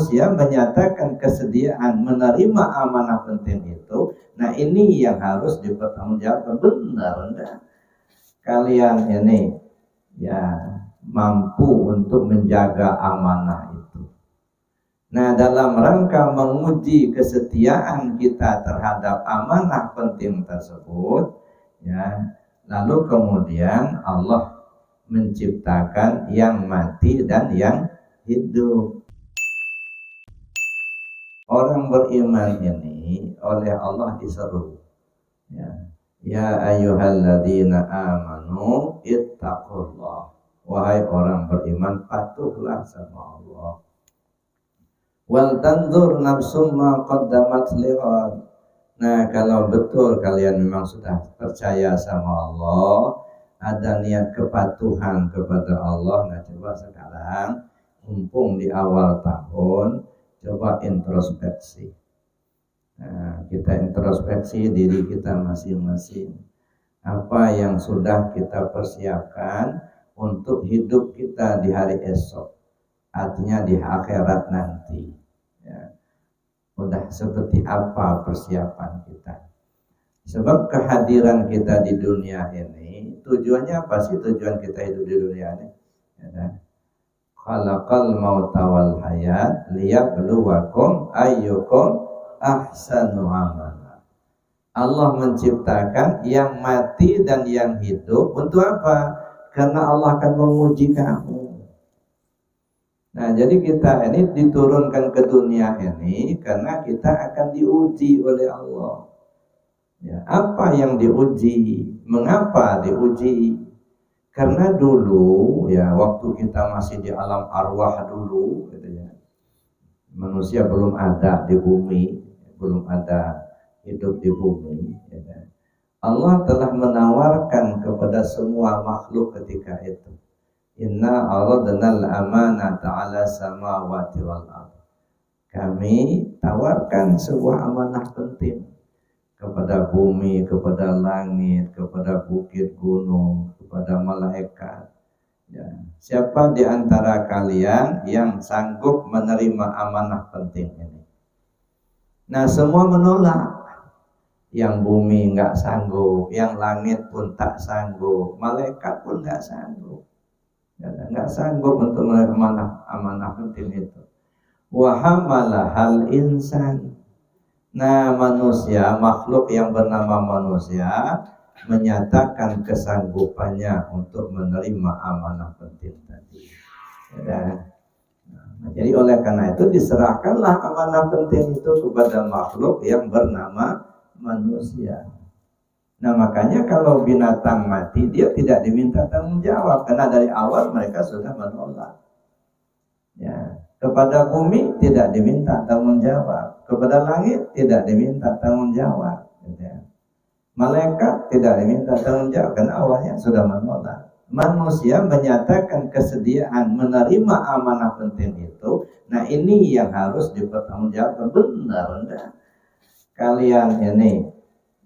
manusia menyatakan kesediaan menerima amanah penting itu. Nah ini yang harus dipertanggungjawabkan. Benar enggak kalian ini ya mampu untuk menjaga amanah itu? Nah dalam rangka menguji kesetiaan kita terhadap amanah penting tersebut, ya, lalu kemudian Allah menciptakan yang mati dan yang hidup. Orang beriman ini oleh Allah diseru, ya ayyuhalladzina amanu ittaqullah, wahai orang beriman patuhlah sama Allah. Wal tanzur nafsum ma qaddamat lighad. Nah kalau betul kalian memang sudah percaya sama Allah, ada niat kepatuhan kepada Allah, nah coba sekarang mumpung di awal tahun, coba introspeksi. Nah, kita introspeksi diri kita masing-masing. Apa yang sudah kita persiapkan untuk hidup kita di hari esok, artinya di akhirat nanti. Ya. Udah seperti apa persiapan kita? Sebab kehadiran kita di dunia ini, tujuannya apa sih tujuan kita hidup di dunia ini? Ya, khalaqal mauta wal hayat liyabluwakum ayyukum ahsanu amala. Allah menciptakan yang mati dan yang hidup untuk apa? Karena Allah akan menguji kamu. Nah, jadi kita ini diturunkan ke dunia ini karena kita akan diuji oleh Allah. Ya, apa yang diuji? Mengapa diuji? Karena dulu ya waktu kita masih di alam arwah dulu gitu ya. Manusia belum ada di bumi, belum ada hidup di bumi ya. Allah telah menawarkan kepada semua makhluk ketika itu. Inna aradnal amanata 'ala samawati wal ardh. Kami tawarkan sebuah amanah penting kepada bumi, kepada langit, kepada bukit gunung, kepada malaikat. Ya. Siapa di antara kalian yang sanggup menerima amanah penting ini? Nah, semua menolak. Yang bumi nggak sanggup, yang langit pun tak sanggup, malaikat pun nggak sanggup. Nggak sanggup untuk menerima amanah penting itu. Wa hamalahal insan. Nah manusia, makhluk yang bernama manusia menyatakan kesanggupannya untuk menerima amanah penting tadi. Ya. Nah, jadi oleh karena itu diserahkanlah amanah penting itu kepada makhluk yang bernama manusia. Nah makanya kalau binatang mati dia tidak diminta tanggung jawab karena dari awal mereka sudah menolak. Ya. Kepada bumi tidak diminta tanggung jawab, kepada langit tidak diminta tanggung jawab, ya. Malaikat tidak diminta tanggung jawab karena awalnya sudah menolak. Manusia menyatakan kesediaan menerima amanah penting itu. Nah ini yang harus dipertanggungjawabkan. Benar enggak kalian ini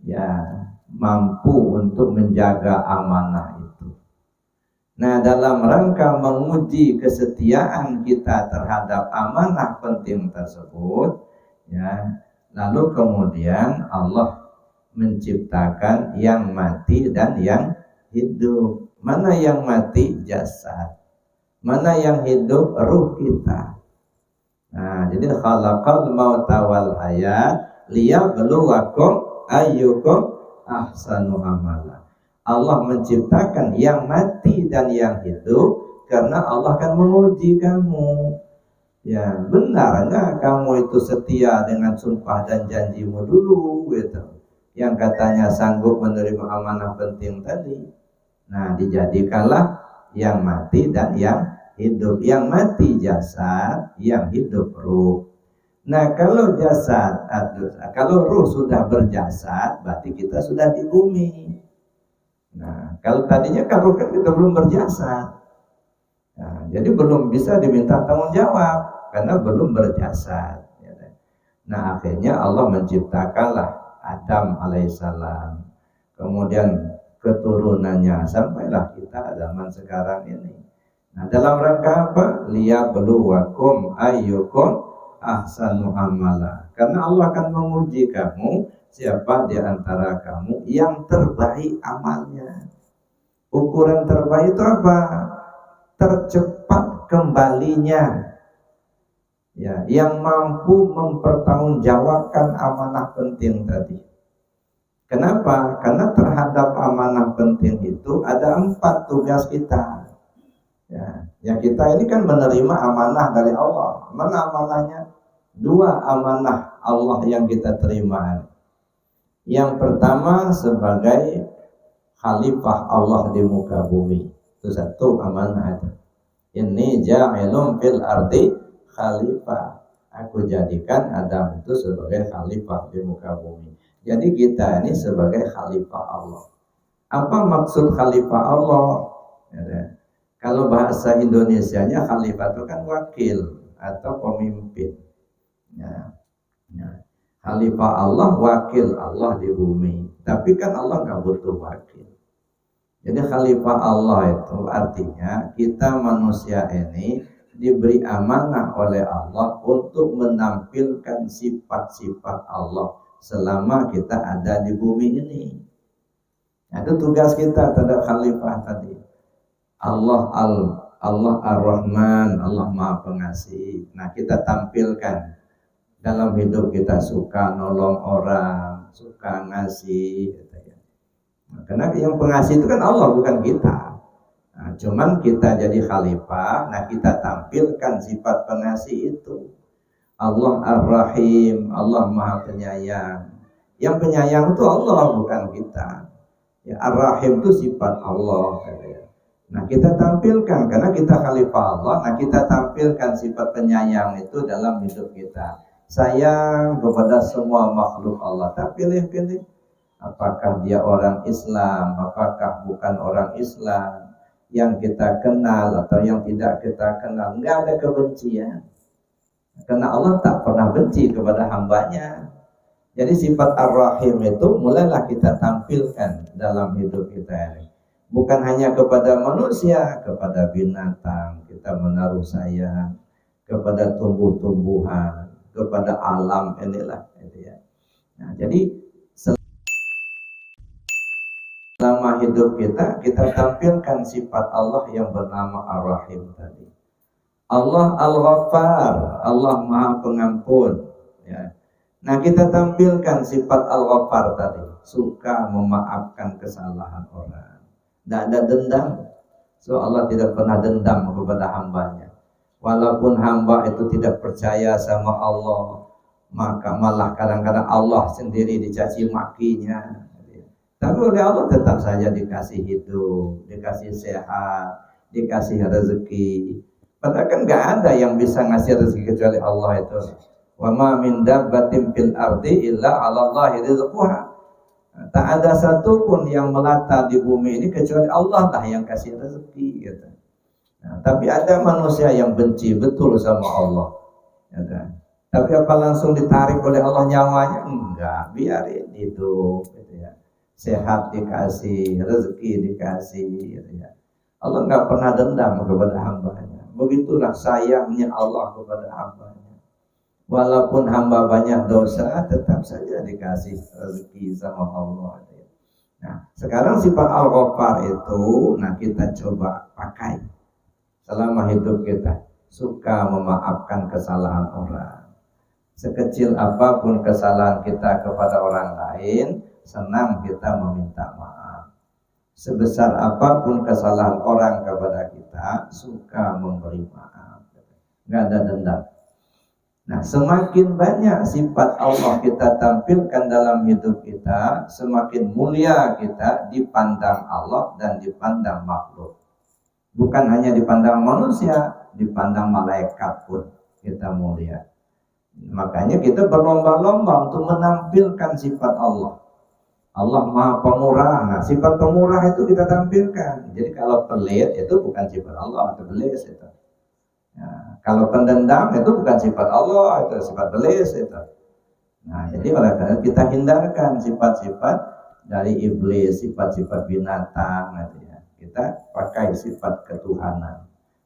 ya mampu untuk menjaga amanah itu? Nah dalam rangka menguji kesetiaan kita terhadap amanah penting tersebut, ya, lalu kemudian Allah menciptakan yang mati dan yang hidup. Mana yang mati? Jasad. Mana yang hidup? Ruh kita. Nah jadi khalaqal mauta wal hayat liyabluwakum ayyukum ahsanu amala. Allah menciptakan yang mati dan yang hidup karena Allah akan menguji kamu. Ya, benar enggak kamu itu setia dengan sumpah dan janjimu dulu gitu. Yang katanya sanggup menerima amanah penting tadi. Nah, dijadikanlah yang mati dan yang hidup. Yang mati jasad, yang hidup ruh. Nah, kalau jasad, kalau ruh sudah berjasad, berarti kita sudah di bumi. Nah, kalau tadinya kan ruh kita belum berjasad, nah, jadi belum bisa diminta tanggung jawab karena belum berjasad. Nah, akhirnya Allah menciptakanlah Adam alaihissalam, kemudian keturunannya sampailah kita zaman sekarang ini. Nah, dalam rangka apa? Liyabluwakum ayyukum ahsanu amala. Karena Allah akan menguji kamu, siapa di antara kamu yang terbaik amalnya. Ukuran terbaik itu apa? Tercepat kembalinya. Ya, yang mampu mempertanggungjawabkan amanah penting tadi. Kenapa? Karena terhadap amanah penting itu ada 4 tugas kita. Ya kita ini kan menerima amanah dari Allah. Mana amanahnya? 2 amanah Allah yang kita terima. Yang pertama sebagai khalifah Allah di muka bumi. Itu 1 amanah. Ini ja'ilun fil ardi khalifah. Aku jadikan Adam itu sebagai khalifah di muka bumi. Jadi kita ini sebagai khalifah Allah. Apa maksud khalifah Allah? Ya, kalau bahasa Indonesianya khalifah itu kan wakil atau pemimpin. Ya. Khalifah Allah, wakil Allah di bumi. Tapi kan Allah nggak butuh wakil. Jadi khalifah Allah itu artinya kita manusia ini diberi amanah oleh Allah untuk menampilkan sifat-sifat Allah selama kita ada di bumi ini. Itu tugas kita terhadap khalifah tadi. Allah Ar-Rahman, Allah Maha Pengasih. Nah, kita tampilkan dalam hidup kita, suka nolong orang, suka ngasih gitu ya. Nah, karena yang pengasih itu kan Allah, bukan kita. Nah, cuman kita jadi khalifah, nah kita tampilkan sifat pengasih itu. Allah Ar-Rahim, Allah Maha Penyayang. Yang penyayang itu Allah, bukan kita. Ya, Ar-Rahim itu sifat Allah. Nah kita tampilkan, karena kita khalifah Allah, nah kita tampilkan sifat penyayang itu dalam hidup kita. Sayang kepada semua makhluk Allah. Tak pilih-pilih. Apakah dia orang Islam, apakah bukan orang Islam, yang kita kenal atau yang tidak kita kenal, nggak ada kebencian. Karena Allah tak pernah benci kepada hambanya. Jadi sifat Ar-Rahim itu mulailah kita tampilkan dalam hidup kita ini. Bukan hanya kepada manusia, kepada binatang kita menaruh sayang, kepada tumbuh-tumbuhan, kepada alam inilah. Nah, jadi selama hidup kita tampilkan sifat Allah yang bernama Ar-Rahim tadi. Allah Al-Ghaffar, Allah Maha Pengampun. Ya. Nah kita tampilkan sifat Al-Ghaffar tadi, suka memaafkan kesalahan orang. Tidak ada dendam. So Allah tidak pernah dendam kepada hambanya. Walaupun hamba itu tidak percaya sama Allah, maka malah kadang-kadang Allah sendiri dicaci makinya. Tapi oleh Allah tetap saja dikasih hidup, dikasih sehat, dikasih rezeki. Padahal kan nggak ada yang bisa ngasih rezeki kecuali Allah itu. Wa ma min dabbatin fil ardi illa 'ala Allahi rizquha. Tak ada satupun yang melata di bumi ini kecuali Allah lah yang kasih rezeki gitu. Nah, tapi ada manusia yang benci betul sama Allah. Gitu. Tapi apa langsung ditarik oleh Allah nyawanya? Enggak, biarin hidup gitu ya. Sehat dikasih, rezeki dikasih gitu ya. Allah enggak pernah dendam kepada hambanya. Begitulah sayangnya Allah kepada hambanya. Walaupun hamba banyak dosa, tetap saja dikasih rezeki sama Allah. Nah, sekarang sifat Al-Ghaffar itu, nah kita coba pakai selama hidup kita. Suka memaafkan kesalahan orang. Sekecil apapun kesalahan kita kepada orang lain, senang kita meminta maaf. Sebesar apapun kesalahan orang kepada kita, suka memberi maaf. Nggak ada dendam. Nah, semakin banyak sifat Allah kita tampilkan dalam hidup kita, semakin mulia kita dipandang Allah dan dipandang makhluk. Bukan hanya dipandang manusia, dipandang malaikat pun kita mulia. Makanya kita berlomba-lomba untuk menampilkan sifat Allah. Allah Maha Pemurah. Nah, sifat pemurah itu kita tampilkan. Jadi kalau pelit itu bukan sifat Allah, itu belis itu. Ya, kalau pendendam itu bukan sifat Allah, itu sifat belis itu. Nah, jadi oleh karena kita hindarkan sifat-sifat dari iblis, sifat-sifat binatang, gitu ya. Kita pakai sifat ketuhanan.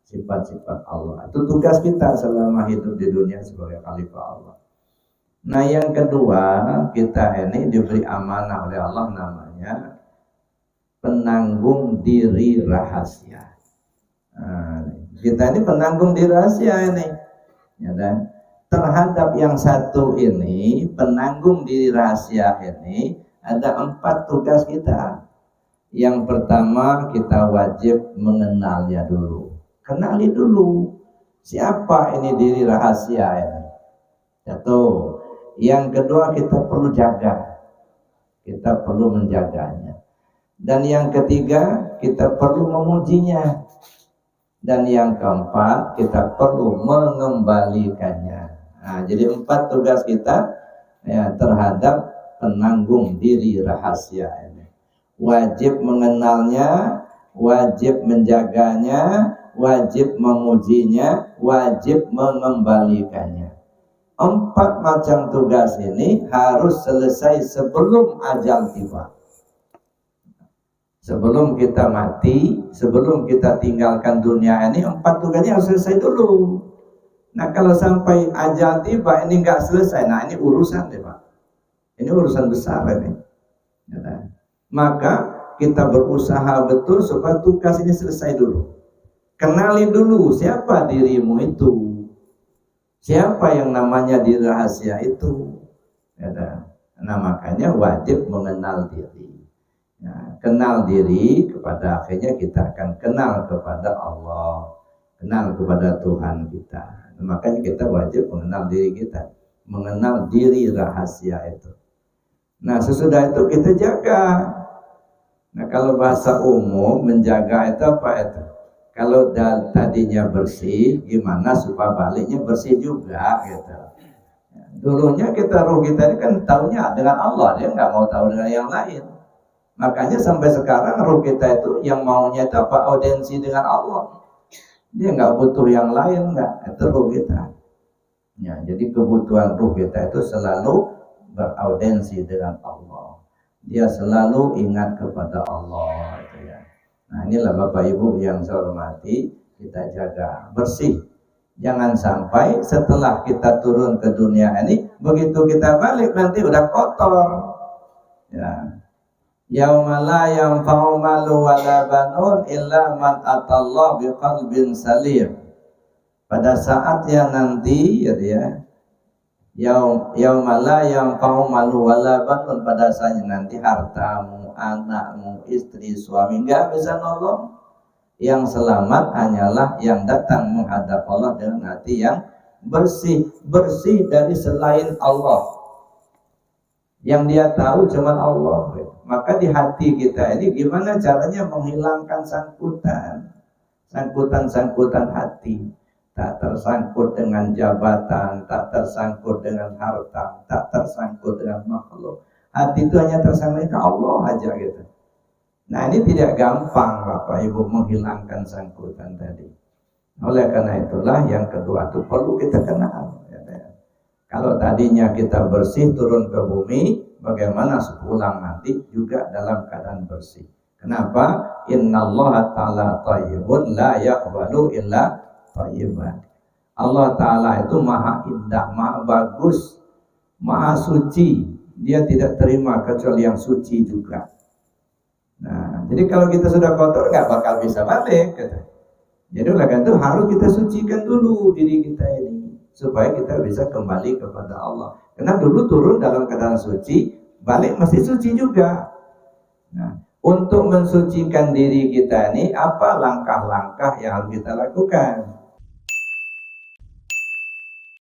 sifat-sifat Allah. Itu tugas kita selama hidup di dunia sebagai khalifah Allah. Nah, yang kedua, kita ini diberi amanah oleh Allah, namanya penanggung diri rahasia. Nah, kita ini penanggung diri rahasia ini, ya kan? Terhadap yang satu ini, penanggung diri rahasia ini, ada 4 tugas kita. Yang pertama, kita wajib mengenalnya dulu. Kenali dulu siapa ini diri rahasia ini. Satu. Yang kedua, kita perlu jaga. Kita perlu menjaganya. Dan yang ketiga, kita perlu memujinya. Dan yang keempat, kita perlu mengembalikannya. Nah, jadi 4 tugas kita ya, terhadap penanggung diri rahasia ini. Wajib mengenalnya, wajib menjaganya, wajib memujinya, wajib mengembalikannya. 4 macam tugas ini harus selesai sebelum ajal tiba. Sebelum kita mati, sebelum kita tinggalkan dunia ini, 4 tugasnya harus selesai dulu. Nah, kalau sampai ajal tiba ini nggak selesai, nah ini urusan deh Pak. Ini urusan besar ini. Ya, maka kita berusaha betul supaya tugas ini selesai dulu. Kenali dulu siapa dirimu itu. Siapa yang namanya diri rahasia itu. Ya, nah, makanya wajib mengenal diri. Ya, kenal diri, kepada akhirnya kita akan kenal kepada Allah, kenal kepada Tuhan kita. Makanya kita wajib mengenal diri kita, mengenal diri rahasia itu. Nah, sesudah itu kita jaga. Nah, kalau bahasa umum menjaga itu apa itu? Kalau tadinya bersih, gimana supaya baliknya bersih juga gitu. Dulunya roh kita ini kan tahunya dengan Allah, dia nggak mau tahu dengan yang lain. Makanya sampai sekarang roh kita itu yang maunya itu apa? Audiensi dengan Allah. Dia nggak butuh yang lain, nggak. Itu roh kita. Ya, jadi kebutuhan roh kita itu selalu beraudiensi dengan Allah. Dia selalu ingat kepada Allah. Gitu ya. Nah, inilah Bapak Ibu yang saya hormati, kita jaga bersih. Jangan sampai setelah kita turun ke dunia ini, begitu kita balik nanti udah kotor. Ya. Yauma la yanfa'u malu wala banun illa man atallah biqalbin salim. Pada saatnya nanti ya yauma la yanfa'u malu wala banun, pada saatnya nanti hartamu, anakmu, istri, suami enggak bisa nolong. Yang selamat hanyalah yang datang menghadap Allah dengan hati yang bersih, bersih dari selain Allah. Yang dia tahu cuma Allah. Maka di hati kita ini gimana caranya menghilangkan sangkutan hati. Tak tersangkut dengan jabatan, tak tersangkut dengan harta, tak tersangkut dengan makhluk. Hati itu hanya tersangkut ke Allah aja gitu. Nah, ini tidak gampang Bapak Ibu menghilangkan sangkutan tadi. Oleh karena itulah yang kedua itu perlu kita kenal. Kalau tadinya kita bersih turun ke bumi, bagaimana sepulang nanti juga dalam keadaan bersih. Kenapa? Innallaha ta'ala thayyibun la yaqbalu illa thayyiban. Allah Ta'ala itu maha indah, maha bagus, maha suci. Dia tidak terima kecuali yang suci juga. Nah, jadi kalau kita sudah kotor nggak bakal bisa balik. Gitu. Jadi oleh karena itu harus kita sucikan dulu diri kita ini, supaya kita bisa kembali kepada Allah. Karena dulu turun dalam keadaan suci, balik masih suci juga. Nah, untuk mensucikan diri kita ini, apa langkah-langkah yang harus kita lakukan?